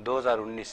2019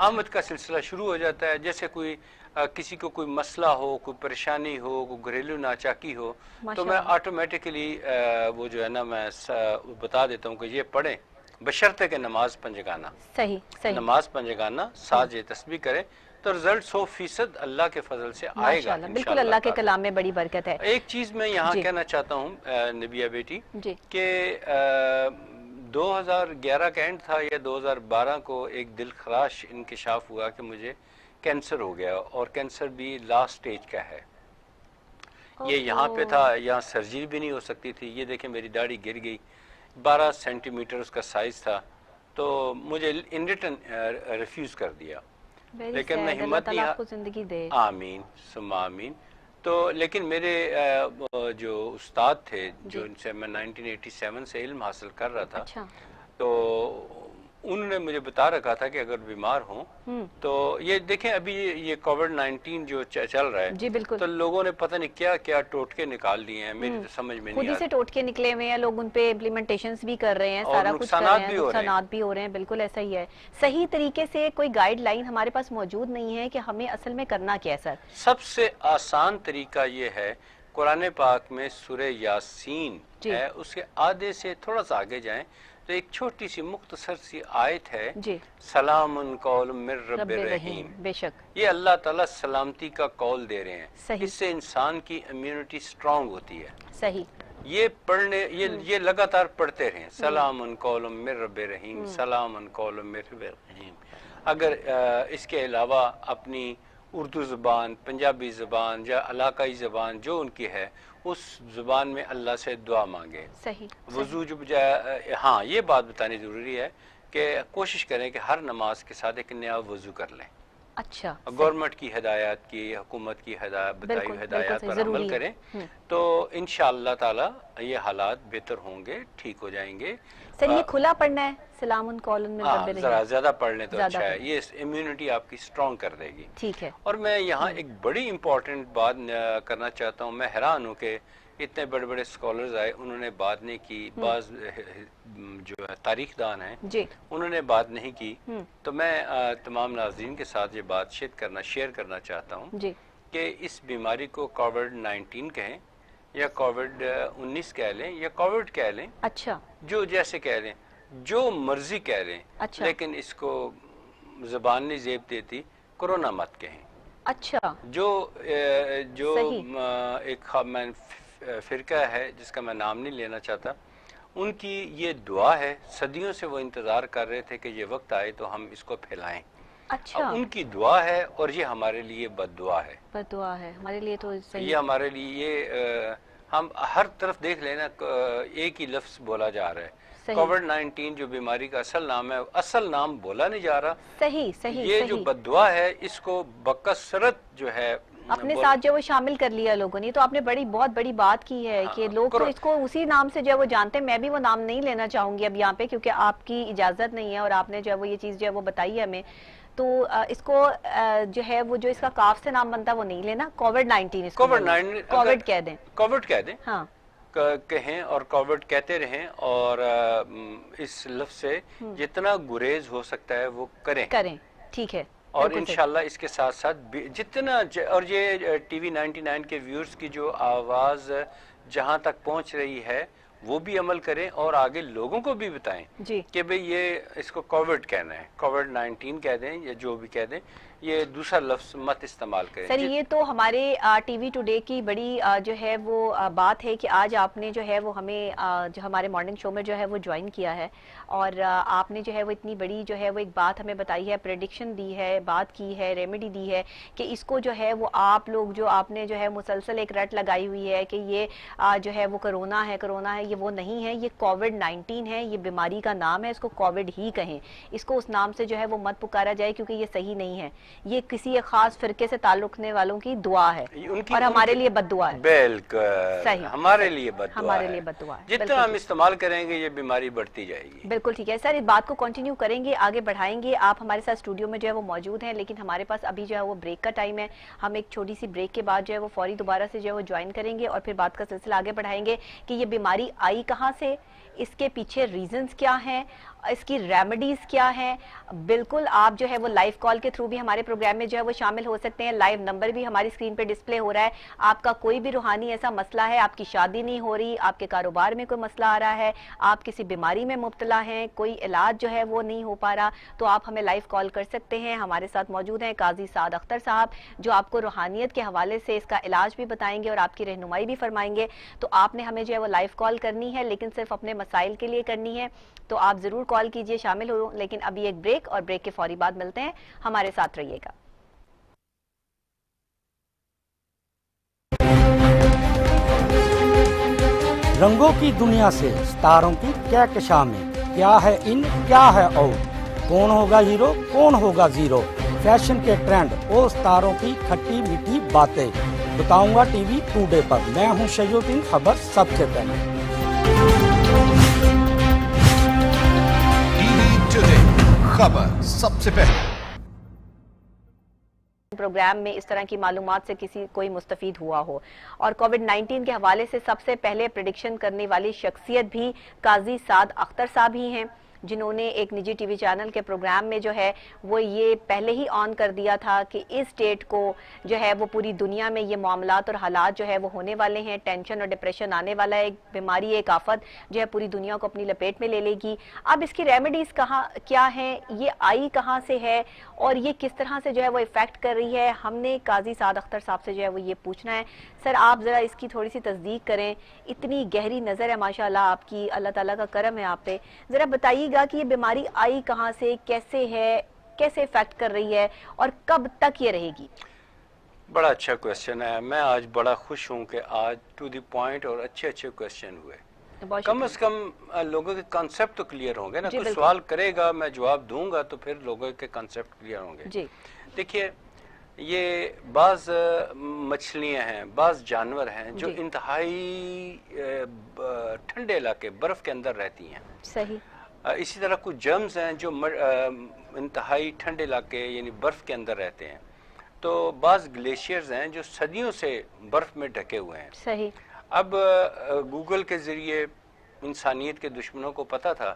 آمد کا سلسلہ شروع ہو جاتا ہے. جیسے کوئی کسی کو کوئی مسئلہ ہو, کوئی پریشانی ہو, کوئی گھریلو ناچاکی ہو, تو میں آٹومیٹکلی وہ جو ہے نا میں بتا دیتا ہوں کہ یہ پڑھیں, بشرطے کہ نماز پنجگانہ, صحیح نماز پنجگانہ ساتھ یہ تسبیح کریں, تو رزلٹ 100% اللہ کے فضل سے آئے گا. بالکل اللہ کے کلام میں بڑی برکت ہے. ایک چیز میں یہاں کہنا چاہتا ہوں نبیہ بیٹی کہ 2011 کا اینڈ تھا یا 2012 کو ایک دل خراش انکشاف ہوا کہ مجھے کینسر ہو گیا, اور کینسر بھی لاسٹ سٹیج کا ہے. یہ یہاں پہ تھا, یہاں سرجری بھی نہیں ہو سکتی تھی. یہ دیکھیں میری داڑھی گر گئی, 12 سینٹی میٹر اس کا سائز تھا, تو مجھے ان ریٹن ریفیوز کر دیا. لیکن میں ہمت نہیں, کو زندگی دے, آمین ثم آمین. تو لیکن میرے جو استاد تھے, جو ان سے میں 1987 سے علم حاصل کر رہا تھا, تو انہوں نے مجھے بتا رکھا تھا کہ اگر بیمار ہوں تو یہ دیکھیں ابھی یہ کووڈ-19 جو چل رہا ہے, جی بالکل, تو لوگوں نے پتہ نہیں کیا کیا ٹوٹکے نکال دیے ہیں, میری تو سمجھ میں نہیں خود ہی سے ٹوٹکے نکلے ہوئے ہیں, لوگ ان پہ امپلیمنٹیشنز بھی کر رہے ہیں, سارا کچھ کر رہے ہیں, نقصانات بھی ہو رہے ہیں. بالکل ایسا ہی ہے. صحیح طریقے سے کوئی گائیڈ لائن ہمارے پاس موجود نہیں ہے کہ ہمیں اصل میں کرنا کیا ہے. سر سب سے آسان طریقہ یہ ہے, قرآن پاک میں سورہ یاسین ہے, اس کے آدھے سے تھوڑا سا آگے جائیں تو ایک چھوٹی سی مختصر سی آیت ہے, سلام قول من رب رحیم. بے شک یہ اللہ تعالیٰ سلامتی کا قول دے رہے ہیں. اس سے انسان کی امیونٹی سٹرونگ ہوتی ہے. صحیح, یہ پڑھنے یہ لگاتار پڑھتے رہیں, سلام قول من رب رحیم, سلام قول من رب رحیم. اگر اس کے علاوہ اپنی اردو زبان, پنجابی زبان یا علاقائی زبان جو ان کی ہے, اس زبان میں اللہ سے دعا مانگے. صحیح, وضو جو بجائے, ہاں یہ بات بتانی ضروری ہے کہ کوشش کریں کہ ہر نماز کے ساتھ ایک نیا وضو کر لیں. اچھا, گورنمنٹ کی ہدایات کی, حکومت کی بتائی ہدایات پر عمل کریں تو انشاءاللہ تعالی یہ حالات بہتر ہوں گے, ٹھیک ہو جائیں گے. سر یہ کھلا پڑھنا ہے, سلام قول من رب رحیم, ذرا زیادہ پڑھ لیں تو اچھا ہے, یہ امیونٹی آپ کی سٹرونگ کر دے گی. ٹھیک ہے. اور میں یہاں ایک بڑی امپورٹنٹ بات کرنا چاہتا ہوں. میں حیران ہوں کہ اتنے بڑے بڑے اسکالرز آئے, انہوں نے بات نہیں کی. بعض جو تاریخ دان ہیں انہوں نے بات نہیں کی. تو میں تمام ناظرین کے ساتھ یہ بات شیئر کرنا چاہتا ہوں کہ اس بیماری کو کووڈ-19 کہیں یا کووڈ-19 کہہ لیں یا کووڈ کہہ لیں, اچھا, جو جیسے کہہ لیں, جو مرضی کہہ لیں, لیکن اس کو زبان نہیں زیب دیتی, کرونا مت کہیں. اچھا, جو ایک فرقہ ہے جس کا میں نام نہیں لینا چاہتا, ان کی یہ دعا ہے, صدیوں سے وہ انتظار کر رہے تھے کہ یہ وقت آئے تو ہم اس کو پھیلائیں. اچھا, ان کی دعا ہے, اور یہ ہمارے لیے بد دعا ہے. بد دعا ہے ہمارے لیے. تو یہ ہمارے لیے, ہم ہر طرف دیکھ لینا ایک ہی لفظ بولا جا رہا ہے. کووڈ-19 جو بیماری کا اصل نام ہے, اصل نام بولا نہیں جا رہا. صحیح. یہ جو بد دعا ہے, اس کو بکثرت جو ہے اپنے ساتھ جو وہ شامل کر لیا لوگوں نے. تو آپ نے بہت بڑی بات کی ہے کہ لوگ تو اس کو اسی نام سے جو ہے وہ جانتے ہیں. میں بھی وہ نام نہیں لینا چاہوں گی اب یہاں پہ, کیونکہ آپ کی اجازت نہیں ہے, اور آپ نے جو ہے وہ یہ چیز جو ہے وہ بتائی ہے ہمیں. تو اس کو جو ہے وہ جو اس کا کاف سے نام بنتا ہے وہ نہیں لینا, کووڈ-19 کووڈ کہہ دیں. کووڈ کہہ دیں, ہاں کہیں, اور کووڈ کہتے رہیں, اور اس لفظ سے جتنا گریز ہو سکتا ہے وہ کریں. ٹھیک ہے. اور انشاءاللہ اس کے ساتھ ساتھ جتنا, اور یہ ٹی وی 99 کے ویورز کی جو آواز جہاں تک پہنچ رہی ہے وہ بھی عمل کریں, اور آگے لوگوں کو بھی بتائیں کہ بھئی یہ اس کو کووڈ کہنا ہے, کووڈ-19 کہہ دیں یا جو بھی کہہ دیں, یہ دوسرا لفظ مت استعمال کریں. سر یہ تو ہمارے ٹی وی ٹوڈے کی بڑی جو ہے وہ بات ہے کہ آج آپ نے جو ہے وہ ہمیں جو ہمارے مارننگ شو میں جو ہے وہ جوائن کیا ہے, اور آپ نے جو ہے وہ اتنی بڑی جو ہے وہ ایک بات ہمیں بتائی ہے, پریڈکشن دی ہے, بات کی ہے, ریمیڈی دی ہے کہ اس کو جو ہے وہ آپ لوگ جو آپ نے جو ہے مسلسل ایک رٹ لگائی ہوئی ہے کہ یہ جو ہے وہ کرونا ہے, یہ وہ نہیں ہے, یہ کووڈ-19 ہے, یہ بیماری کا نام ہے, اس کو کووڈ ہی کہیں. اس کو اس نام سے جو ہے وہ مت پکارا جائے, کیونکہ یہ صحیح نہیں ہے. یہ کسی ایک خاص فرقے سے تعلق رکھنے والوں کی دعا ہے, اور ہمارے لیے بد دعا ہے. بالکل ہمارے لیے بد دعا ہے. جتنا ہم استعمال کریں گے یہ بیماری بڑھتی جائے گی. بالکل ٹھیک ہے سر, اس بات کو کنٹینیو کریں گے, آگے بڑھائیں گے. آپ ہمارے ساتھ اسٹوڈیو میں جو ہے وہ موجود ہیں, لیکن ہمارے پاس ابھی جو ہے وہ بریک کا ٹائم ہے. ہم ایک چھوٹی سی بریک کے بعد جو ہے وہ فوری دوبارہ سے جو ہے وہ جوائن کریں گے, اور پھر بات کا سلسلہ آگے بڑھائیں گے کہ یہ بیماری آئی کہاں سے, اس کے پیچھے ریزنز کیا ہیں, اس کی ریمیڈیز کیا ہیں. بالکل آپ جو ہے وہ لائیو کال کے تھرو بھی ہمارے پروگرام میں جو ہے وہ شامل ہو سکتے ہیں. لائیو نمبر بھی ہماری اسکرین پہ ڈسپلے ہو رہا ہے. آپ کا کوئی بھی روحانی ایسا مسئلہ ہے, آپ کی شادی نہیں ہو رہی, آپ کے کاروبار میں کوئی مسئلہ آ رہا ہے, آپ کسی بیماری میں مبتلا ہیں, کوئی علاج جو ہے وہ نہیں ہو پا رہا, تو آپ ہمیں لائیو کال کر سکتے ہیں. ہمارے ساتھ موجود ہیں قاضی سعد اختر صاحب, جو آپ کو روحانیت کے حوالے سے اس کا علاج بھی بتائیں گے اور آپ کی رہنمائی بھی فرمائیں گے. تو آپ نے ہمیں جو ہے وہ لائیو کال کرنی ہے, لیکن صرف اپنے مسائل کے لیے کرنی ہے. تو آپ ضرور کال کیجئے, شامل ہو. لیکن ابھی ایک بریک, اور بریک کے فوری بعد ملتے ہیں. ہمارے ساتھ رہیے گا. رنگوں کی دنیا سے ستاروں کی کہکشاں میں کیا ہے ان کیا ہے آؤٹ, کون ہوگا ہیرو کون ہوگا زیرو, فیشن کے ٹرینڈ اور ستاروں کی کھٹی میٹھی باتیں بتاؤں گا ٹی وی ٹوڈے پر. میں ہوں شیع الدین, خبر سب سے پہلے. ٹی وی ٹوڈے خبر سب سے پہلے. پروگرام میں اس طرح کی معلومات سے کسی کوئی مستفید ہوا ہو. اور کووڈ 19 کے حوالے سے سب سے پہلے پریڈکشن کرنے والی شخصیت بھی قاضی سعد اختر صاحب ہی ہیں, جنہوں نے ایک نجی ٹی وی چینل کے پروگرام میں جو ہے وہ یہ پہلے ہی آن کر دیا تھا کہ اس ڈیٹ کو جو ہے وہ پوری دنیا میں یہ معاملات اور حالات جو ہے وہ ہونے والے ہیں. ٹینشن اور ڈپریشن آنے والا ہے, ایک بیماری, ایک آفت جو ہے پوری دنیا کو اپنی لپیٹ میں لے لے گی. اب اس کی ریمیڈیز کیا ہیں, یہ آئی کہاں سے ہے, اور یہ کس طرح سے جو ہے وہ افیکٹ کر رہی ہے, ہم نے قاضی سعد اختر صاحب سے جو ہے وہ یہ پوچھنا ہے. سر آپ ذرا اس کی تھوڑی سی تصدیق کریں, اتنی گہری نظر ہے ماشاءاللہ آپ کی, اللہ تعالیٰ کا کرم ہے آپ پہ. ذرا بتائیے گا کہ یہ بیماری آئی کہاں سے, کیسے ہے, کیسے افیکٹ کر رہی ہے, اور کب تک یہ رہے گی؟ بڑا اچھا کویسچن ہے. میں آج بڑا خوش ہوں کہ آج ٹو دی پوائنٹ اور اچھے اچھے کویسچن ہوئے. کم از کم لوگوں کے کانسیپٹ تو کلیئر ہوں گے نا. کوئی سوال کرے گا, میں جواب دوں گا, تو پھر لوگوں کے کانسیپٹ کلیئر ہوں گے. دیکھیے, یہ بعض مچھلیاں ہیں, بعض جانور ہیں جو انتہائی ٹھنڈے علاقے برف کے اندر رہتی ہیں. صحیح. اسی طرح کچھ جرمز ہیں جو انتہائی ٹھنڈے علاقے یعنی برف کے اندر رہتے ہیں. تو بعض گلیشیئرز ہیں جو صدیوں سے برف میں ڈھکے ہوئے ہیں. صحیح. اب گوگل کے ذریعے انسانیت کے دشمنوں کو پتا تھا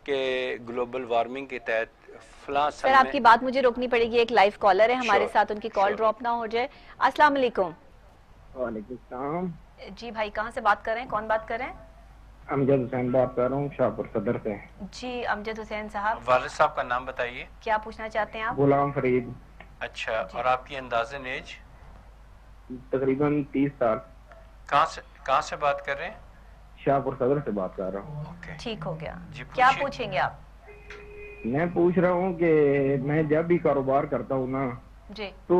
کہ گلوبل وارمنگ کے تحت فلاں سر آپ کی بات مجھے روکنی پڑے گی, ایک لائیو کالر ہے ہمارے ساتھ, ان کی کال ڈراپ نہ ہو جائے. السلام علیکم. وعلیکم السلام. جی بھائی, کہاں سے بات کر رہے ہیں, کون بات کر رہے ہیں؟ امجد حسین بات کر رہا ہوں, شاہپور صدر سے. جی امجد حسین صاحب, والد صاحب کا نام بتائیے. کیا پوچھنا چاہتے ہیں آپ؟ غلام فرید. اچھا, اور آپ کی اندازن ایج؟ تقریباً 30 سال. کہاں سے بات کر رہے ہیں؟ شاہپور صدر سے بات کر رہا ہوں. ٹھیک ہو گیا. کیا پوچھیں گے آپ؟ میں پوچھ رہا ہوں کہ میں جب بھی کاروبار کرتا ہوں نا, جی, تو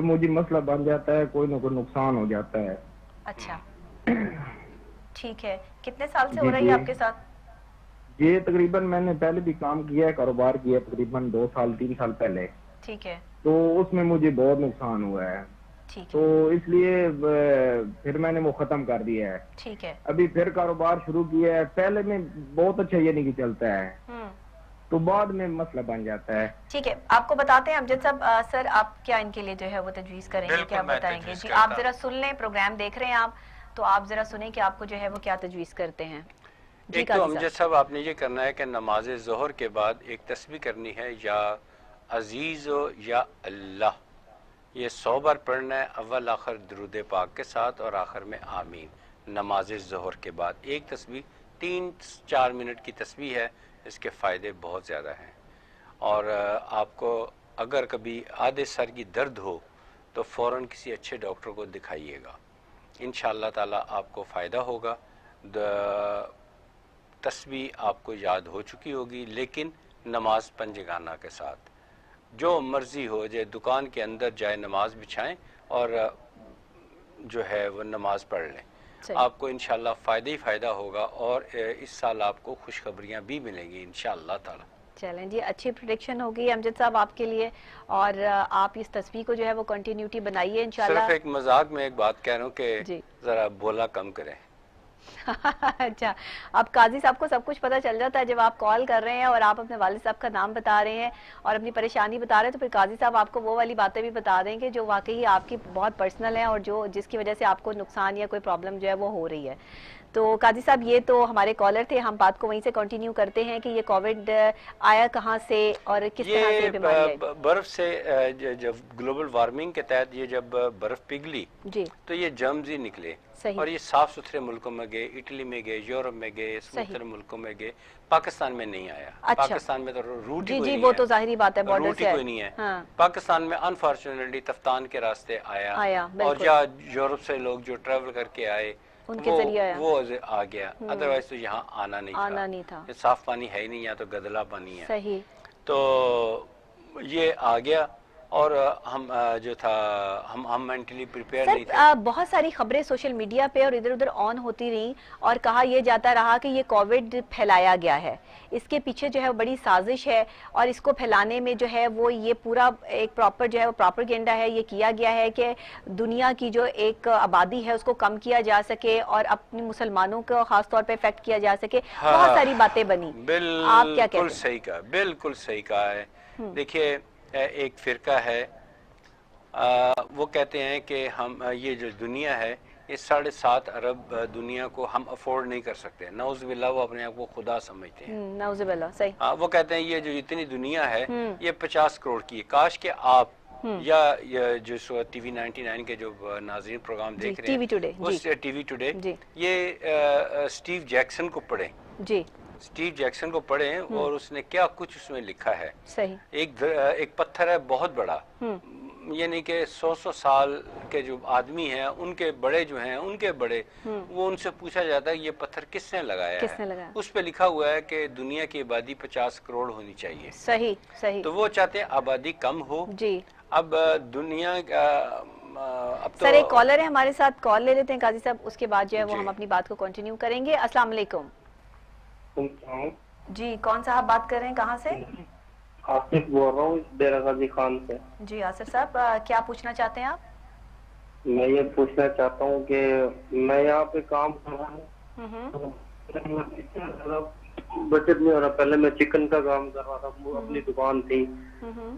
مجھے مسئلہ بن جاتا ہے, کوئی نہ کوئی نقصان ہو جاتا ہے. اچھا ٹھیک ہے. کتنے سال سے ہو رہی ہے آپ کے ساتھ؟ یہ تقریباً میں نے پہلے بھی کام کیا ہے, کاروبار کیا تقریباً 2 سال 3 سال پہلے. ٹھیک ہے. تو اس میں مجھے بہت نقصان ہوا ہے, تو اس لیے پھر میں نے وہ ختم کر دیا ہے. ٹھیک ہے. ابھی پھر کاروبار شروع کیا ہے. پہلے میں بہت اچھا یہ نہیں چلتا ہے, تو بعد میں مسئلہ بن جاتا ہے. ٹھیک ہے, آپ کو بتاتے ہیں امجد صاحب. سر آپ کیا ان کے لیے جو ہے وہ تجویز کریں گے, کیا بتائیں گے؟ جی آپ ذرا سن لیں, پروگرام دیکھ رہے ہیں آپ, تو آپ ذرا سنیں کہ آپ کو جو ہے وہ کیا تجویز کرتے ہیں. ایک تو امجد صاحب آپ نے یہ کرنا ہے کہ نماز ظہر کے بعد ایک تسبیح کرنی ہے, یا عزیز و یا اللہ, یہ 100 بار پڑھنا ہے, اول آخر درود پاک کے ساتھ, اور آخر میں آمین. نماز ظہر کے بعد ایک تسبیح 3-4 منٹ کی تسبیح ہے. اس کے فائدے بہت زیادہ ہیں. اور آپ کو اگر کبھی آدھے سر کی درد ہو تو فوراً کسی اچھے ڈاکٹر کو دکھائیے گا, انشاءاللہ تعالیٰ آپ کو فائدہ ہوگا. تسبیح آپ کو یاد ہو چکی ہوگی, لیکن نماز پنجگانہ کے ساتھ. جو مرضی ہو جائے, دکان کے اندر جائے, نماز بچھائیں اور جو ہے وہ نماز پڑھ لیں. آپ کو انشاءاللہ فائدہ ہی فائدہ ہوگا, اور اس سال آپ کو خوشخبریاں بھی ملیں گی انشاءاللہ تعالی. چلیں جی, اچھی پریڈکشن ہوگی امجد صاحب آپ کے لیے, اور آپ اس تصویر کو جو ہے وہ کنٹینیوٹی بنائیے انشاءاللہ. صرف ایک مذاق میں ایک بات کہہ رہا ہوں کہ ذرا بولا کم کریں. اچھا، اب قاضی صاحب کو سب کچھ پتہ چل جاتا ہے جب آپ کال کر رہے ہیں اور آپ اپنے والد صاحب کا نام بتا رہے ہیں اور اپنی پریشانی بتا رہے ہیں، تو پھر قاضی صاحب آپ کو وہ والی باتیں بھی بتا دیں گے جو واقعی آپ کی بہت پرسنل ہیں اور جس کی وجہ سے آپ کو نقصان یا کوئی پرابلم جو ہے وہ ہو رہی ہے. تو قاضی صاحب یہ تو ہمارے کالر تھے، ہم بات کو وہیں سے کنٹینیو کرتے ہیں کہ یہ کووڈ آیا کہاں سے اور کس طرح سے بیماری آئی؟ برف سے جب گلوبل وارمنگ کے تحت یہ جب برف پگھلی جی تو یہ جرمز ہی نکلے، صحیح. اور یہ صاف ستھرے ملکوں میں گئے، اٹلی میں گئے، یورپ میں گئے، مختلف ملکوں میں گئے، پاکستان میں نہیں آیا. اچھا. پاکستان میں تو روٹ ہی جی کوئی جی نہیں وہ ہے، تو ظاہری بات ہے، بارڈر روٹ ہی سے کوئی نہیں ہے. ہاں پاکستان میں انفارچونیٹلی تفتان کے راستے آیا، اور بالکل یا یورپ سے لوگ جو ٹریول کر کے آئے ان کے ذریعے آیا، وہ آ گیا، ادروائز تو یہاں آنا نہیں تھا. یہ صاف پانی ہے ہی نہیں، یہاں تو گدلا پانی ہے. صحیح. تو یہ آ گیا اور ہم جو تھا ہم مینٹلی پریپیئر نہیں تھے. سر بہت ساری خبریں سوشل میڈیا پہ اور ادھر ادھر آن ہوتی رہیں اور کہا یہ جاتا رہا کہ یہ کووڈ پھیلایا گیا ہے، اس کے پیچھے جو ہے بڑی سازش ہے اور اس کو پھیلانے میں جو ہے وہ یہ پورا ایک پراپر جو ہے وہ پراپرگینڈا ہے، یہ کیا گیا ہے کہ دنیا کی جو ایک آبادی ہے اس کو کم کیا جا سکے اور اپنے مسلمانوں کو خاص طور پہ افیکٹ کیا جا سکے. بہت ساری باتیں بنی، آپ کیا کہتے ہیں؟ بالکل صحیح کہا، بالکل صحیح کہا ہے. دیکھیے ایک فرقہ ہے، وہ کہتے ہیں کہ ہم یہ جو دنیا ہے یہ 7.5 ارب دنیا کو ہم افورڈ نہیں کر سکتے. نعوذ باللہ وہ اپنے آپ کو خدا سمجھتے ہیں. نعوذ باللہ. صحیح. وہ کہتے ہیں یہ جو اتنی دنیا ہے یہ 50 کروڑ کی ہے. کاش کہ آپ یا جو ٹی وی 99 کے جو ناظرین پروگرام دیکھ رہے ٹی وی ٹوڈے، ہیں، وہ ٹی وی ٹوڈے، یہ اسٹیو جیکسن کو پڑھیں. جی اسٹیو جیکسن کو پڑھیں اور اس نے کیا کچھ اس میں لکھا ہے. صحیح. ایک پتھر ہے بہت بڑا، یعنی کہ 100 سال کے جو آدمی ہیں ان کے بڑے جو ہیں ان کے بڑے، وہ ان سے پوچھا جاتا ہے یہ پتھر کس نے لگایا ہے، اس پہ لکھا ہوا ہے کہ دنیا کی آبادی 50 کروڑ ہونی چاہیے. صحیح صحیح. تو وہ چاہتے ہیں آبادی کم ہو. جی اب دنیا اب تو سر ایک کالر ہے ہمارے ساتھ، کال لے لیتے ہیں قاضی صاحب، اس کے بعد جو ہے وہ ہم اپنی بات کو کنٹینیو کریں گے. السلام علیکم. جی کون صاحب بات کر رہے ہیں، کہاں سے؟ آصف بول رہا ہوں ڈیرہ غازی خان سے. جی آصف صاحب کیا پوچھنا چاہتے ہیں آپ؟ میں یہ پوچھنا چاہتا ہوں کہ میں یہاں پہ کام کر رہا ہوں، بچت نہیں ہو رہا. پہلے میں چکن کا کام کر رہا تھا، اپنی دکان تھی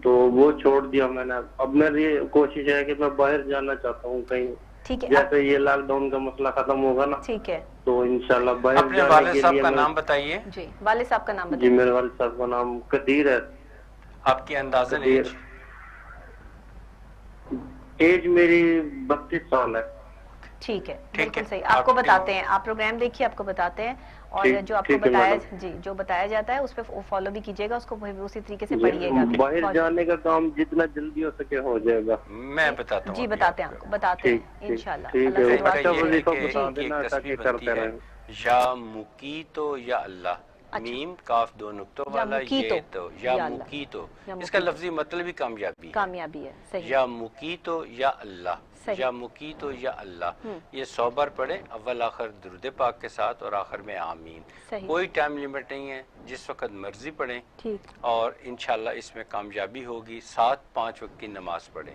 تو وہ چھوڑ دیا میں نے. اب میری کوشش ہے کہ میں باہر جانا چاہتا ہوں کہیں، جیسے یہ لاک ڈاؤن کا مسئلہ ختم ہوگا نا ٹھیک ہے تو انشاءاللہ باہر اپنے جانے والد کے صاحب لیے. کا نام بتائیے. جی والد صاحب کا نام جی بتائیے. میرے والد صاحب کا نام قدیر ہے. آپ کی اندازن ایج میری 32 سال ہے. ٹھیک ہے بالکل صحیح. آپ کو بتاتے ہیں، آپ پروگرام دیکھیے، آپ کو بتاتے ہیں اور جو آپ کو بتایا جو بتایا جاتا ہے اس پہ فالو بھی کیجیے گا، اس کو اسی طریقے سے پڑھیے گا. باہر جانے کا کام جتنا جلدی ہو سکے ہو جائے گا. میں بتاتا ہوں. جی بتاتے ہیں، آپ کو بتاتے ہیں انشاءاللہ. ٹھیک ہے. اچھا وظیفہ بتا دینا تاکہ کرتے رہیں. یا مقیتو یا اللہ، میم کاف 2 نقطوں والا، یہ تو یا مقیتو، اس کا لفظی مطلب ہی کامیابی ہے. صحیح. یا مقیتو یا اللہ، یا مقیتو یا اللہ. یہ 100 بار پڑھیں، اول آخر درود پاک کے ساتھ اور آخر میں آمین. کوئی ٹائم لیمٹ نہیں ہے، جس وقت مرضی پڑھیں اور انشاءاللہ اس میں کامیابی ہوگی. 5 وقت کی نماز پڑھیں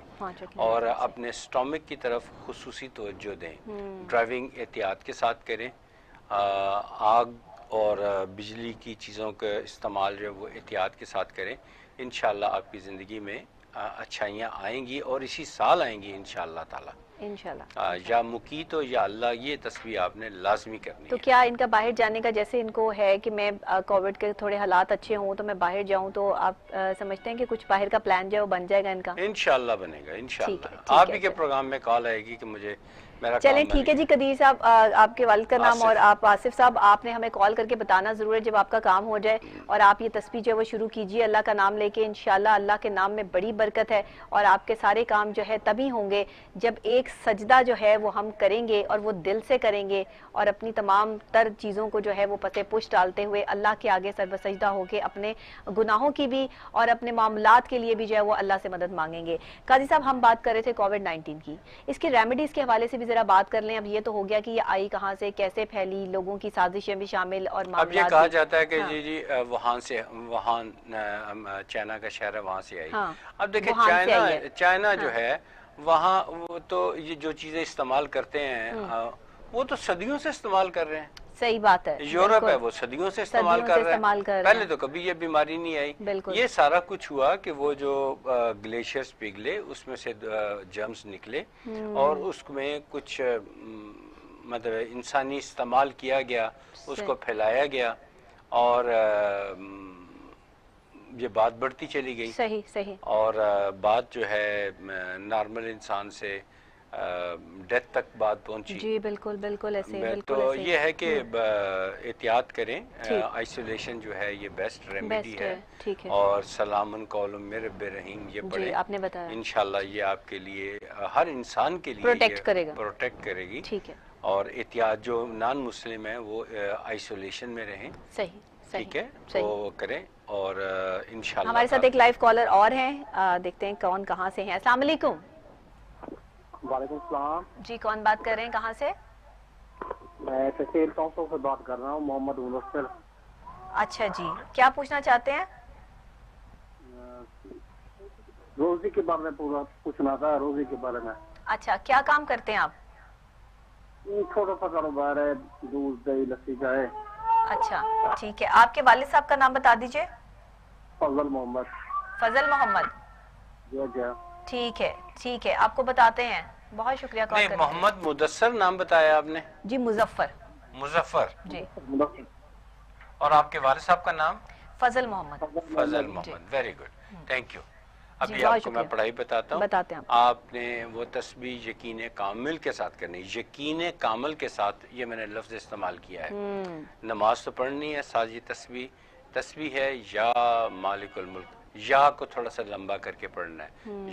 اور اپنے سٹامک کی طرف خصوصی توجہ دیں. ڈرائیونگ احتیاط کے ساتھ کریں. آگ اور بجلی کی چیزوں کا استعمال جو ہے وہ احتیاط کے ساتھ کریں. انشاءاللہ آپ کی زندگی میں اچھائیاں آئیں گی اور اسی سال آئیں گی انشاءاللہ تعالی. انشاءاللہ. یا مقیتو یا اللہ، یہ تسبیح آپ نے لازمی کرنی ہے. تو کیا ان کا باہر جانے کا جیسے ان کو ہے کہ میں کووڈ کے تھوڑے حالات اچھے ہوں تو میں باہر جاؤں، تو آپ سمجھتے ہیں کہ کچھ باہر کا پلان جو ہے وہ بن جائے گا ان کا؟ انشاءاللہ بنے گا انشاءاللہ. آپ ہی کے پروگرام میں کال آئے گی کہ مجھے چلیں ٹھیک ہے جی. قدیر صاحب آپ کے والد کا نام اور آپ آصف صاحب، آپ نے ہمیں کال کر کے بتانا ضرور ہے جب آپ کا کام ہو جائے، اور آپ یہ تسبیح جو ہے وہ شروع کیجئے اللہ کا نام لے کے. انشاءاللہ اللہ کے نام میں بڑی برکت ہے اور آپ کے سارے کام جو ہے تبھی ہوں گے جب ایک سجدہ جو ہے وہ ہم کریں گے اور وہ دل سے کریں گے اور اپنی تمام تر چیزوں کو جو ہے وہ پتے پشت ڈالتے ہوئے اللہ کے آگے سر بسجدہ ہو کے اپنے گناہوں کی بھی اور اپنے معاملات کے لیے بھی جو ہے وہ اللہ سے مدد مانگیں گے. قاضی صاحب ہم بات کر رہے تھے کووڈ-19 کی، اس کی ریمیڈیز کے حوالے سے بھی ذرا بات کر لیں. اب یہ تو ہو گیا کہ یہ آئی کہاں سے، کیسے پھیلی، لوگوں کی سازشیں بھی شامل اور معاملات. اب یہ کہا جاتا ہے کہ جی وہاں سے، وہاں چائنا کا شہر ہے، وہاں سے آئی. اب دیکھیں چائنا جو ہے وہاں وہ تو یہ جو چیزیں استعمال کرتے ہیں وہ تو صدیوں سے استعمال کر رہے ہیں. صحیح بات ہے. یورپ ہے وہ صدیوں سے استعمال کر رہے ہیں. پہلے تو کبھی یہ بیماری نہیں آئی. یہ سارا کچھ ہوا کہ وہ جو گلیشیئرز پگھلے اس میں سے جرمز نکلے اور اس میں کچھ مطلب انسانی استعمال کیا گیا, اس کو پھیلایا گیا اور یہ بات بڑھتی چلی گئی. صحیح. اور بات جو ہے نارمل انسان سے ڈیتھ تک بات پہنچی. جی بالکل ایسے. تو یہ ہے کہ احتیاط کریں. آئسولیشن جو ہے یہ بیسٹ ریمیڈی ہے. اور سلام قول من رب رحیم یہ پڑھیں. آپ نے بتایا انشاءاللہ یہ آپ کے لیے ہر انسان کے لیے پروٹیکٹ کرے گی. ٹھیک ہے. اور احتیاط جو نان مسلم ہیں وہ آئسولیشن میں رہیں. صحیح. ٹھیک ہے وہ کریں. اور انشاءاللہ ہمارے ساتھ ایک لائیو کالر اور ہیں, دیکھتے ہیں کون کہاں سے ہیں. السلام علیکم. وعلیکم السلام. جی کون بات کر رہے ہیں, کہاں سے؟ میں تحصیل کونسل سے بات کر رہا ہوں, محمد مدثر. اچھا جی, کیا پوچھنا چاہتے ہیں؟ روزی کے بارے میں پورا پوچھنا تھا, روزی کے بارے میں. اچھا, کیا کام کرتے ہیں آپ؟ چھوٹا سا کاروبار ہے, دودھ دہی لسی کا ہے. اچھا ٹھیک ہے. آپ کے والد صاحب کا نام بتا دیجئے. فضل محمد. فضل محمد. ٹھیک ہے, آپ کو بتاتے ہیں. بہت شکریہ کال کرنے کے لیے. محمد مدثر نام بتایا آپ نے. جی مظفر. جی. اور آپ کے والد صاحب کا نام؟ Fazal Muhammad. Very good, thank you. ابھی آپ کو میں پڑھائی بتاتا ہوں. آپ نے وہ تسبیح یقین کامل کے ساتھ کرنی. یقین کامل کے ساتھ یہ میں نے لفظ استعمال کیا ہے. نماز تو پڑھنی ہے, ساتھ یہ تسبیح ہے یا مالک الملک. یا کو تھوڑا سا لمبا کر کے پڑھنا ہے.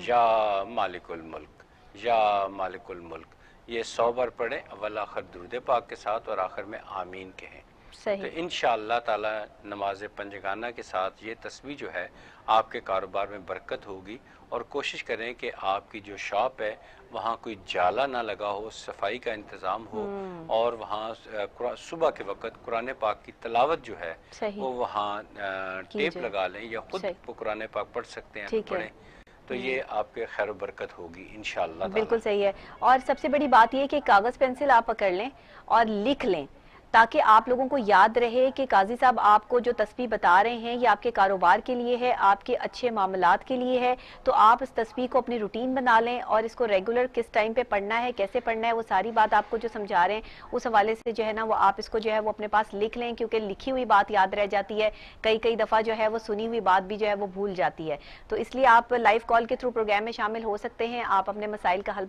یا مالک الملک, یا مالک الملک. یہ 100 بار پڑھیں, اول آخر درود پاک کے ساتھ اور آخر میں آمین کہیں. تو انشاءاللہ تعالی نماز پنجگانہ کے ساتھ یہ تسبیح جو ہے آپ کے کاروبار میں برکت ہوگی. اور کوشش کریں کہ آپ کی جو شاپ ہے وہاں کوئی جالا نہ لگا ہو, صفائی کا انتظام ہو, اور وہاں صبح کے وقت قرآن پاک کی تلاوت جو ہے وہ وہاں ٹیپ لگا لیں, یا خود قرآن پاک پڑھ سکتے ہیں تو پڑھیں. تو یہ آپ کے خیر و برکت ہوگی انشاءاللہ. بالکل صحیح ہے. اور سب سے بڑی بات یہ کہ کاغذ پینسل آپ پکڑ لیں اور لکھ لیں, تاکہ آپ لوگوں کو یاد رہے کہ قاضی صاحب آپ کو جو تسبیح بتا رہے ہیں یہ آپ کے کاروبار کے لیے ہے, آپ کے اچھے معاملات کے لیے ہے. تو آپ اس تسبیح کو اپنی روٹین بنا لیں اور اس کو ریگولر کس ٹائم پہ پڑھنا ہے, کیسے پڑھنا ہے, وہ ساری بات آپ کو جو سمجھا رہے ہیں اس حوالے سے جو ہے نا وہ آپ اس کو جو ہے وہ اپنے پاس لکھ لیں, کیونکہ لکھی ہوئی بات یاد رہ جاتی ہے. کئی دفعہ جو ہے وہ سنی ہوئی بات بھی جو ہے وہ بھول جاتی ہے. تو اس لیے آپ لائیو کال کے تھرو پروگرام میں شامل ہو سکتے ہیں. آپ اپنے مسائل کا حل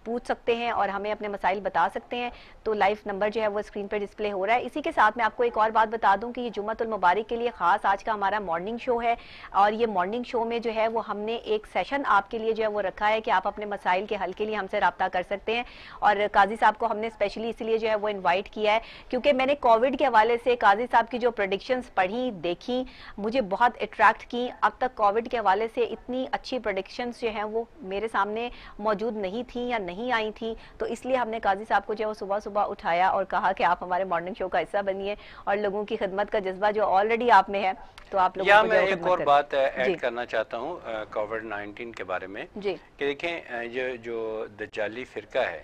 پوچھ سکتے ہیں اور ہمیں اپنے مسائل بتا سکتے ہیں. تو لائیو نمبر جو ہے وہ اسکرین پہ ڈسپلے ہو رہا ہے. اسی کے ساتھ میں آپ کو ایک اور بات بتا دوں کہ یہ جمعۃ المبارک کے لیے خاص آج کا ہمارا مارننگ شو ہے, اور یہ مارننگ شو میں جو ہے وہ ہم نے ایک سیشن آپ کے لیے جو ہے وہ رکھا ہے کہ آپ اپنے مسائل کے حل کے لیے ہم سے رابطہ کر سکتے ہیں. اور قاضی صاحب کو ہم نے اسپیشلی اس لیے جو ہے وہ انوائٹ کیا ہے کیونکہ میں نے کووڈ کے حوالے سے قاضی صاحب کی جو پریڈکشنز پڑھی, دیکھی, مجھے بہت اٹریکٹ کی. اب تک کووڈ کے حوالے سے اتنی اچھی پریڈکشنز جو ہیں وہ میرے سامنے موجود نہیں تھیں یا نہیں آئی تھیں. تو اس لیے ہم نے قاضی صاحب کو جو ہے وہ صبح اٹھایا اور کہا کہ آپ ہمارے مارننگ شو کا حصہ بنیے, اور لوگوں کی خدمت کا جذبہ جو آلریڈی آپ میں ہے تو آپ لوگوں کو میں ایک اور بات ایڈ کرنا چاہتا ہوں کووڈ 19 کے بارے میں. جی. کہ دیکھیں یہ جو دجالی فرقہ ہے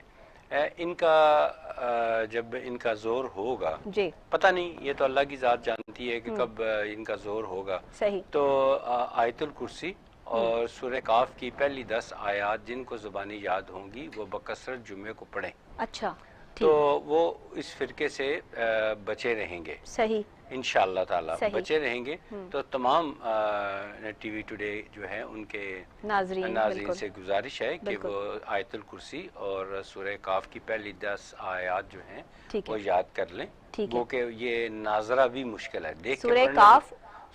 ان کا جب ان کا زور ہوگا, جی, پتہ نہیں, یہ تو اللہ کی ذات جانتی ہے کہ کب ان کا زور ہوگا. صحیح. تو آیت الکرسی اور سورہ کاف کی پہلی 10 آیات جن کو زبانی یاد ہوں گی وہ بکثرت جمعے کو پڑھیں. اچھا, تو وہ اس فرقے سے بچے رہیں گے. صحیح. انشاءاللہ تعالی بچے رہیں گے. تو تمام ٹی وی ٹوڈے جو ہے ان کے ناظرین سے گزارش ہے کہ وہ آیت الکرسی اور سورہ کاف کی پہلی 10 آیات جو ہیں وہ یاد کر لیں. وہ کہ یہ ناظرہ بھی مشکل ہے, دیکھ کے پڑھنا.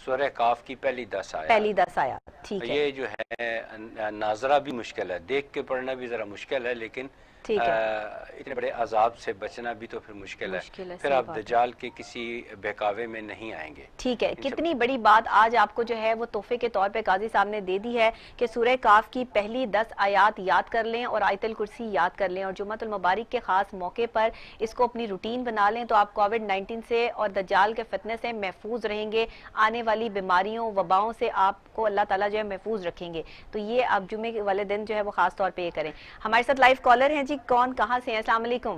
سورہ کاف کی پہلی 10 آیات, ٹھیک ہے. یہ جو ہے ناظرہ بھی مشکل ہے, دیکھ کے پڑھنا بھی ذرا مشکل ہے, لیکن اتنے بڑے عذاب سے بچنا بھی تو پھر مشکل ہے. پھر آپ دجال کے کسی بہکاوے میں نہیں آئیں گے. ٹھیک ہے. کتنی بڑی بات آج آپ کو جو ہے وہ تحفے کے طور پہ قاضی صاحب نے دے دی ہے کہ سورہ کاف کی پہلی 10 آیات یاد کر لیں اور آیت الکرسی یاد کر لیں, اور جمعۃ المبارک کے خاص موقع پر اس کو اپنی روٹین بنا لیں. تو آپ کووڈ 19 سے اور دجال کے فتنے سے محفوظ رہیں گے, آنے والی بیماریوں وباؤں سے آپ کو اللہ تعالیٰ جو ہے محفوظ رکھیں گے. تو یہ آپ جمعے والے دن جو ہے وہ خاص طور پہ یہ کریں. ہمارے ساتھ لائیو کالر ہیں. جی کون کہاں سے ہیں؟ السلام علیکم.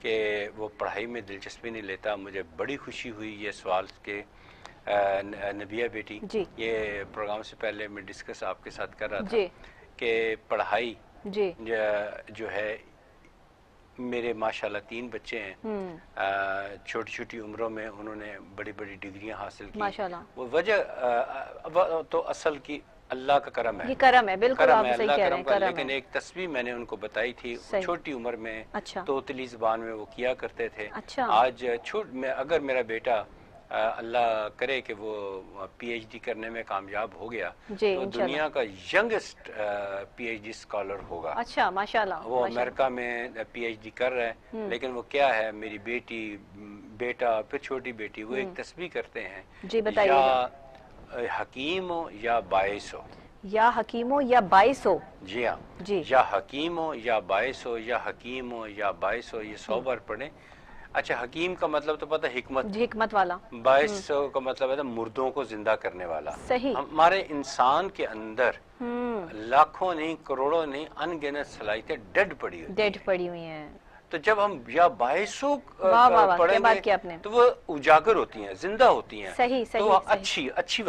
کہ وہ پڑھائی میں دلچسپی نہیں لیتا. مجھے بڑی خوشی ہوئی یہ سوال کہ نبیہ بیٹی یہ پروگرام سے پہلے میں ڈسکس آپ کے ساتھ کر رہا تھا کہ پڑھائی جو ہے میرے ماشاءاللہ 3 بچے ہیں, چھوٹی چھوٹی عمروں میں انہوں نے بڑی بڑی ڈگریاں حاصل کی. وہ وجہ تو اصل کی اللہ کا کرم ہے, یہ کرم ہے, بالکل آپ صحیح کہہ رہے ہیں, کرم ہے. لیکن ایک تسبیح میں نے ان کو بتائی تھی چھوٹی عمر میں, توتلی زبان میں وہ کیا کرتے تھے. آج اگر میرا بیٹا اللہ کرے کہ وہ پی ایچ ڈی کرنے میں کامیاب ہو گیا تو دنیا کا youngest P H D scholar ہوگا. اچھا, ماشاءاللہ. وہ امریکہ میں پی ایچ ڈی کر رہے ہیں, لیکن وہ کیا ہے, میری بیٹی, بیٹا, پھر چھوٹی بیٹی, وہ ایک تسبیح کرتے ہیں, یا حکیم ہو یا باعث ہو, یا حکیم ہو یا باعث ہو. جی ہاں, یا حکیم ہو یا باعث ہو, یا حکیم ہو یا باعث ہو, یہ 100 بار پڑھیں. اچھا, حکیم کا مطلب تو پتہ حکمت والا, باعث کا مطلب ہے مردوں کو زندہ کرنے والا. صحیح. ہمارے انسان کے اندر لاکھوں نہیں, کروڑوں نہیں, ان گنت صلاحیتیں ڈیڈ پڑی ہوئی ہیں. تو جب ہم یا باعثوں پڑھیں گے تو وہ اجاگر ہوتی ہیں, زندہ ہوتی ہیں. صحیح, تو وہ اچھی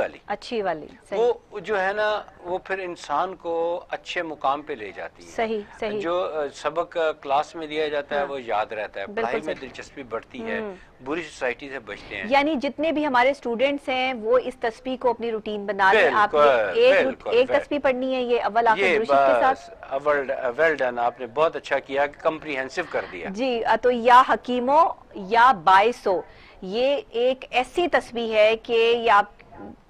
والی وہ جو ہے نا, وہ پھر انسان کو اچھے مقام پہ لے جاتی ہے. صحیح. جو سبق کلاس میں دیا جاتا ہے وہ یاد رہتا ہے, پڑھائی میں دلچسپی بڑھتی ہے, بری سوسائٹی سے بچتے ہیں. یعنی جتنے بھی ہمارے اسٹوڈنٹس ہیں وہ اس تسبیح کو اپنی روٹین بنا لیں. آپ ایک تسبیح پڑھنی ہے, یہ اول آخر درود شریف کے ساتھ. ویل ڈن, آپ نے بہت اچھا کیا, کمپریہنسو کر دیا. جی, تو یا حکیمو یا باعث ہو, یہ ایک ایسی تسبیح ہے کہ یہ آپ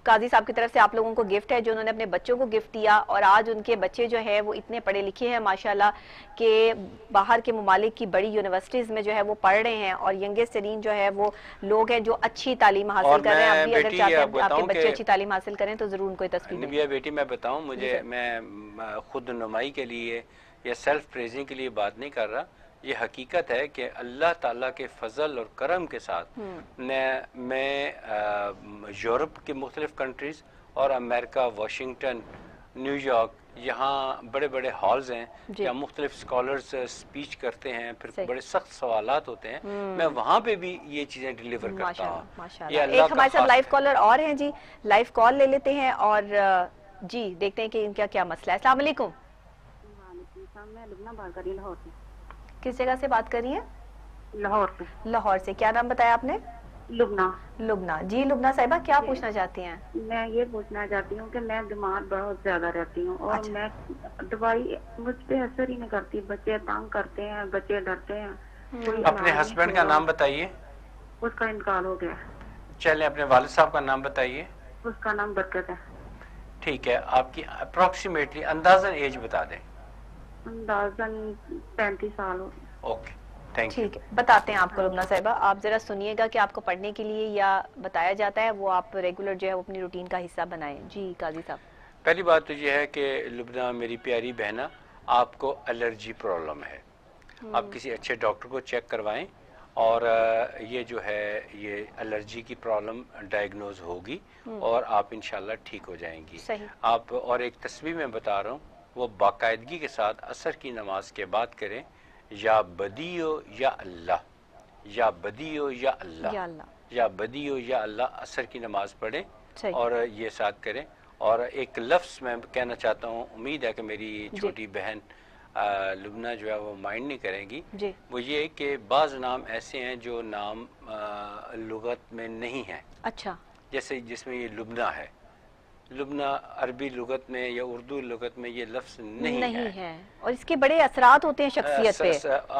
قاضی صاحب کی طرف سے آپ لوگوں کو گفٹ ہے جو انہوں نے اپنے بچوں کو گفٹ دیا, اور آج ان کے بچے جو ہے وہ اتنے پڑھے لکھے ہیں ماشاءاللہ کہ باہر کے ممالک کی بڑی یونیورسٹیز میں جو ہے وہ پڑھ رہے ہیں, اور ینگسٹ ترین جو ہے وہ لوگ ہیں جو اچھی تعلیم حاصل کر رہے ہیں. آپ بھی اگر چاہتے ہیں آپ کے بچے اچھی تعلیم حاصل کریں تو ضرور ان کو تسبیح دیں. نبیہ بیٹی, میں بتاؤں, میں خود نمائی کے لیے یا سیلف پریزنگ کے لیے بات نہیں کر رہا. یہ حقیقت ہے کہ اللہ تعالیٰ کے فضل اور کرم کے ساتھ میں یورپ کی مختلف کنٹریز اور امریکہ, واشنگٹن, نیو یارک, یہاں بڑے بڑے ہالز ہیں جہاں مختلف اسکالرز اسپیچ کرتے ہیں, پھر بڑے سخت سوالات ہوتے ہیں, میں وہاں پہ بھی یہ چیزیں ڈیلیور کرتا ہوں. ایک ہمارے ساتھ لائیو کالر اور ہیں جی, لائیو کال لے لیتے ہیں اور جی دیکھتے ہیں کہ ان کا کیا مسئلہ ہے. السلام علیکم. میں لبنہ بات کر رہی ہوں, لاہور سے. کس جگہ سے بات کر رہی ہیں؟ لاہور سے. لاہور سے. کیا نام بتایا آپ نے؟ لبنہ. لبنہ. جی لبنہ صاحبہ, کیا پوچھنا چاہتی ہیں؟ میں یہ پوچھنا چاہتی ہوں کہ میں بیمار بہت زیادہ رہتی ہوں, اور میں دوائی مجھ پہ اثر ہی نہیں کرتی. بچے تنگ کرتے ہیں, بچے ڈرتے ہیں. اپنے ہسبینڈ کا نام بتائیے. اس کا انتقال ہو گیا. چلیں, اپنے والد صاحب کا نام بتائیے. اس کا نام برکت ہے. ٹھیک ہے, آپ کی اپروکسیمیٹلی اندازاً ایج بتا دیں. اندازاً 35 سال ہو. Okay, thank you. ٹھیک ہے, بتاتے ہیں آپ کو لبنہ صاحبہ. آپ ذرا سنیے گا کہ آپ کو پڑھنے کے لیے یا بتایا جاتا ہے وہ آپ ریگولر جو ہے وہ اپنی روٹین کا حصہ بنائیں. جی قاضی صاحب. پہلی بات تو یہ ہے کہ لبنہ میری پیاری بہنا, آپ کو الرجی پرابلم ہے. آپ کسی اچھے ڈاکٹر کو چیک کروائیں, اور یہ جو ہے یہ الرجی کی پرابلم ڈائگنوز ہوگی, اور آپ انشاءاللہ ٹھیک ہو جائیں گی. آپ, اور ایک تسبیح میں بتا رہا ہوں, وہ باقاعدگی کے ساتھ عصر کی نماز کے بعد کریں. یا بدیو یا اللہ, یا بدیو یا اللہ, یا بدیو یا اللہ, عصر کی نماز پڑھیں اور یہ ساتھ کریں. اور ایک لفظ میں کہنا چاہتا ہوں, امید ہے کہ میری چھوٹی بہن لبنہ جو ہے وہ مائنڈ نہیں کرے گی. وہ یہ کہ بعض نام ایسے ہیں جو نام لغت میں نہیں ہیں. اچھا. جیسے جس میں یہ لبنہ ہے, لبنہ عربی لغت میں یا اردو لغت میں یہ لفظ نہیں ہے, اور اس کے بڑے اثرات ہوتے ہیں شخصیت پہ.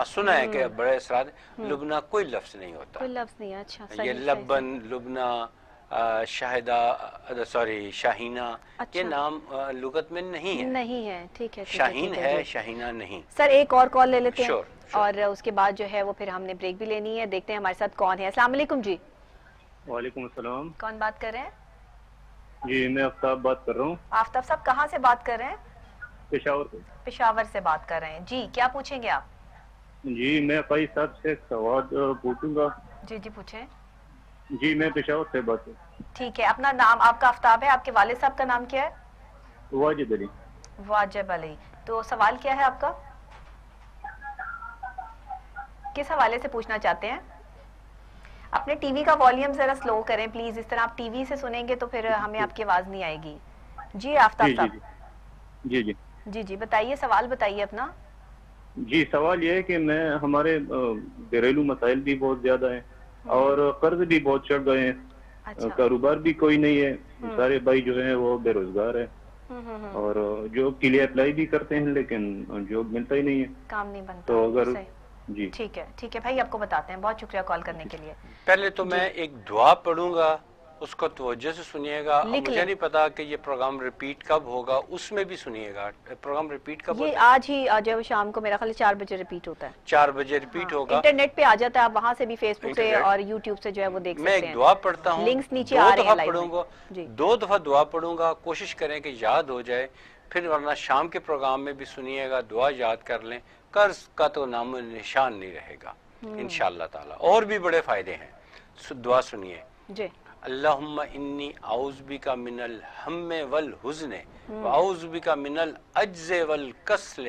سنا ہے کہ بڑے اثرات. لبنہ کوئی لفظ نہیں ہوتا, کوئی لفظ نہیں. اچھا. یہ لبن, لبنہ, شاہدہ, سوری شاہینہ, یہ نام لغت میں نہیں ہے. ٹھیک ہے, شاہین ہے, شاہینہ نہیں. سر ایک اور کال لے لیتے ہیں, اور اس کے بعد جو ہے وہ پھر ہم نے بریک بھی لینی ہے. دیکھتے ہیں ہمارے ساتھ کون ہے. السلام علیکم. جی وعلیکم السلام. کون بات کر رہے ہیں؟ جی میں آفتاب بات کر رہا ہوں. آفتاب صاحب کہاں سے بات کر رہے ہیں؟ پشاور سے. پشاور سے بات کر رہے ہیں. جی کیا پوچھیں گے آپ؟ جی میں قاضی صاحب سے ایک سوال پوچھوں گا. جی پوچھیں. جی میں پشاور سے بات کر. ٹھیک ہے, اپنا نام آپ کا آفتاب ہے, آپ کے والد صاحب کا نام کیا ہے؟ واجب علی. واجب علی. تو سوال کیا ہے آپ کا؟ کس حوالے سے پوچھنا چاہتے ہیں؟ اپنے ٹی وی کا والیوم ذرا سلو کریں پلیز، اس طرح آپ ٹی وی سے سنیں گے تو پھر ہمیں آپ کی آواز نہیں آئے گی. جی آفتاب صاحب. جی جی جی جی بتائیے، سوال بتائیے اپنا. جی سوال یہ ہے کہ ہمارے گھریلو مسائل بھی بہت زیادہ ہیں اور قرض بھی بہت چڑھ گئے ہیں. کاروبار بھی کوئی نہیں ہے، سارے بھائی جو ہیں وہ بے روزگار ہیں اور جاب کے لیے اپلائی بھی کرتے ہیں لیکن جاب ملتا ہی نہیں ہے، کام نہیں بنتا. تو اگر جی ٹھیک ہے بھائی، آپ کو بتاتے ہیں. بہت شکریہ کال کرنے کے لیے. پہلے تو میں ایک دعا پڑھوں گا، اس کو توجہ سے سنیے گا. مجھے نہیں پتا کہ یہ پروگرام ریپیٹ کب ہوگا، اس میں بھی سنیے گا. پروگرام ریپیٹ کب ہوتا ہے؟ یہ آج ہی جو شام کو میرا خیال 4 بجے ریپیٹ ہوتا ہے. 4 بجے ریپیٹ ہوگا. انٹرنیٹ پہ آ جاتا ہے، آپ وہاں سے بھی فیس بک سے اور یوٹیوب سے جو ہے وہ دیکھ سکتے ہیں. میں ایک دعا پڑھتا ہوں، لنکس نیچے آ رہے ہیں لائیو میں. 2 دفعہ دعا پڑھوں گا، کوشش کریں کہ یاد ہو جائے. پھر ورنہ شام کے پروگرام میں بھی سنیے گا، دعا یاد کر لیں. قرض کا تو نام و نشان نہیں رہے گا انشاءاللہ تعالی. اور بھی بڑے فائدے ہیں، دعا سنیے. جی. اللہم انی اعوذ بک من الہم والحزن واعوذ بک من العجز والکسل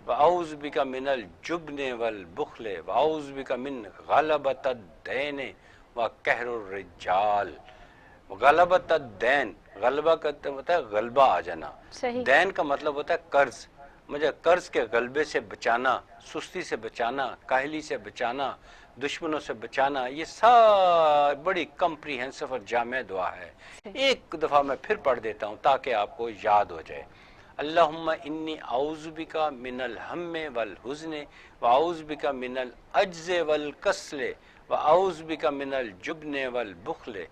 واعوذ بک من الجبن والبخل واعوذ بک من غلبۃ الدین وقہر الرجال. غلبۃ الدین، غلبہ کا ہوتا ہے غلبہ آ جانا. دین کا مطلب ہوتا ہے قرض. مجھے قرض کے غلبے سے بچانا، سستی سے بچانا، کاہلی سے بچانا، دشمنوں سے بچانا. یہ بڑی کمپریہنسو اور جامع دعا ہے. ایک دفعہ میں پھر پڑھ دیتا ہوں تاکہ آپ کو یاد ہو جائے. اللہم انی اعوذ بک من الہم والحزن واعوذ بک من العجز والکسل واعوذ بک من الجبن والبخل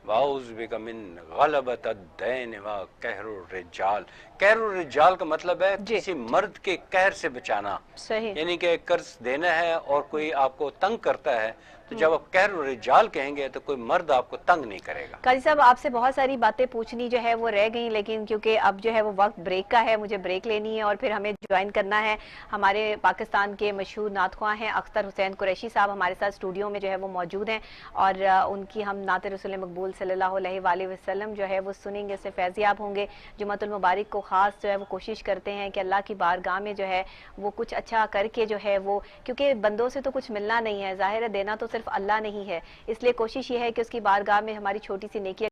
واعوذ بک من غلبۃ الدین وقہر الرجال. قہر الرجال کا مطلب ہے کسی مرد کے قہر سے بچانا. یعنی کہ قرض دینا ہے اور کوئی آپ کو تنگ کرتا ہے تو جب آپ قہر الرجال کہیں گے تو کوئی مرد آپ کو تنگ نہیں کرے گا. قاضی صاحب آپ سے بہت ساری باتیں پوچھنی جو ہے وہ رہ گئیں، لیکن کیونکہ اب جو ہے وہ وقت بریک کا ہے، مجھے بریک لینی ہے اور پھر ہمیں جوائن کرنا ہے. ہمارے پاکستان کے مشہور نعت خواں ہیں اختر حسین قریشی صاحب، ہمارے ساتھ اسٹوڈیو میں جو ہے وہ موجود ہیں اور ان کی ہم نعت رسول مقبول صلی اللہ علیہ وآلہ وسلم جو ہے وہ سنیں گے، اس سے فیضیاب ہوں گے. جمعۃ المبارک کو خاص جو ہے وہ کوشش کرتے ہیں کہ اللہ کی بارگاہ میں جو ہے وہ کچھ اچھا کر کے جو ہے وہ، کیونکہ بندوں سے تو کچھ ملنا نہیں ہے، ظاہر ہے دینا تو صرف اللہ نہیں ہے، اس لیے کوشش یہ ہے کہ اس کی بارگاہ میں ہماری چھوٹی سی نیکی